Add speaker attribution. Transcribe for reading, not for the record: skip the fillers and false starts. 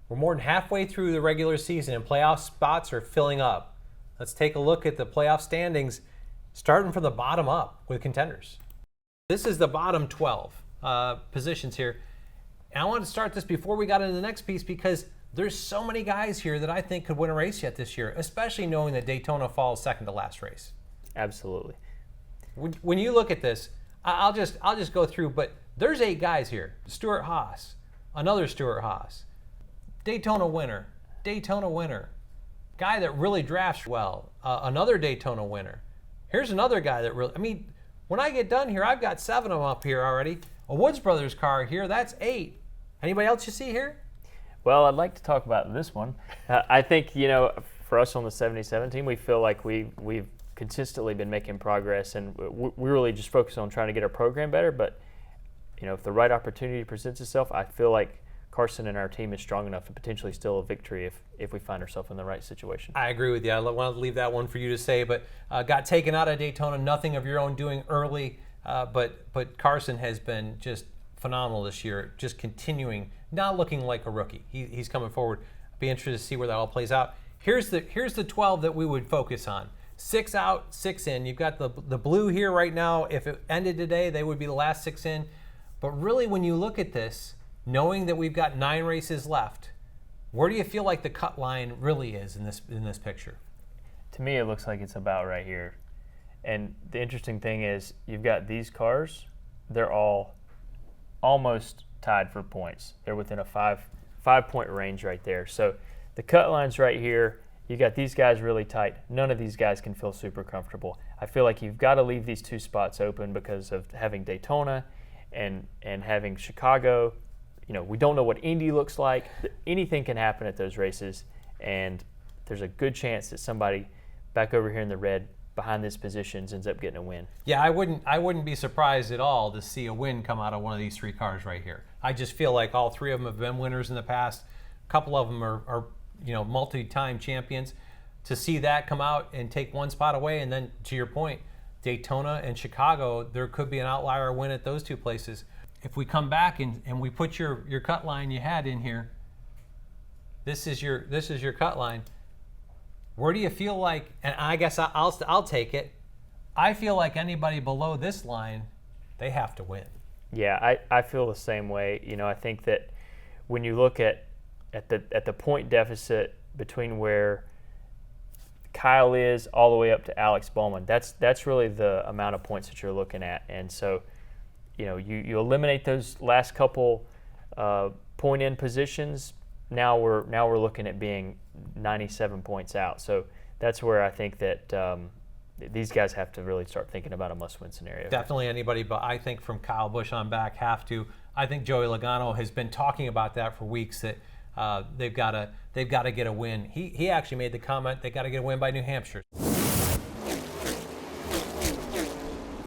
Speaker 1: We're more than halfway through the regular season and playoff spots are filling up. Let's take a look at the playoff standings, starting from the bottom up with contenders. This is the bottom 12 positions here. And I wanted to start this before we got into the next piece because there's so many guys here that I think could win a race yet this year, especially knowing that Daytona falls second to last race.
Speaker 2: Absolutely.
Speaker 1: When you look at this, I'll just go through, but there's 8 guys here. Stuart Haas, another Stuart Haas, Daytona winner, guy that really drafts well, another Daytona winner. Here's another guy that really, when I get done here, I've got 7 of them up here already. A Woods Brothers car here, that's 8. Anybody else you see here?
Speaker 2: Well, I'd like to talk about this one. I think, for us on the 77 team, we feel like we've consistently been making progress, and we really just focus on trying to get our program better. But, if the right opportunity presents itself, I feel like Carson and our team is strong enough to potentially steal a victory if we find ourselves in the right situation.
Speaker 1: I agree with you. I wanted to leave that one for you to say, but got taken out of Daytona, nothing of your own doing early, but Carson has been just phenomenal this year, just continuing, not looking like a rookie. He's coming forward. Be interested to see where that all plays out. Here's the 12 that we would focus on. 6 out, 6 in. You've got the blue here right now. If it ended today, they would be the last 6 in. But really, when you look at this, knowing that we've got 9 races left, where do you feel like the cut line really is in this picture?
Speaker 2: To me, it looks like it's about right here. And the interesting thing is, you've got these cars, they're all almost tied for points. They're within a 5-point range right there. So the cut line's right here. You got these guys really tight. None of these guys can feel super comfortable. I feel like you've got to leave these 2 spots open because of having Daytona and having Chicago. We don't know what Indy looks like. Anything can happen at those races, and there's a good chance that somebody back over here in the red behind these positions ends up getting a win.
Speaker 1: Yeah, I wouldn't be surprised at all to see a win come out of one of these 3 cars right here. I just feel like all 3 of them have been winners in the past. A couple of them are multi-time champions. To see that come out and take 1 spot away, and then to your point, Daytona and Chicago, there could be an outlier win at those 2 places. If we come back and we put your cut line you had in here, this is your cut line. Where do you feel like, and I guess I'll take it, I feel like anybody below this line, they have to win.
Speaker 2: Yeah, I feel the same way. I think that when you look at the point deficit between where Kyle is all the way up to Alex Bowman, that's really the amount of points that you're looking at. And so, you eliminate those last couple point in positions. Now we're looking at being 97 points out. So that's where I think that these guys have to really start thinking about a must-win scenario.
Speaker 1: Definitely anybody, but I think from Kyle Busch on back have to. I think Joey Logano has been talking about that for weeks, that they've got to get a win. He actually made the comment they got to get a win by New Hampshire.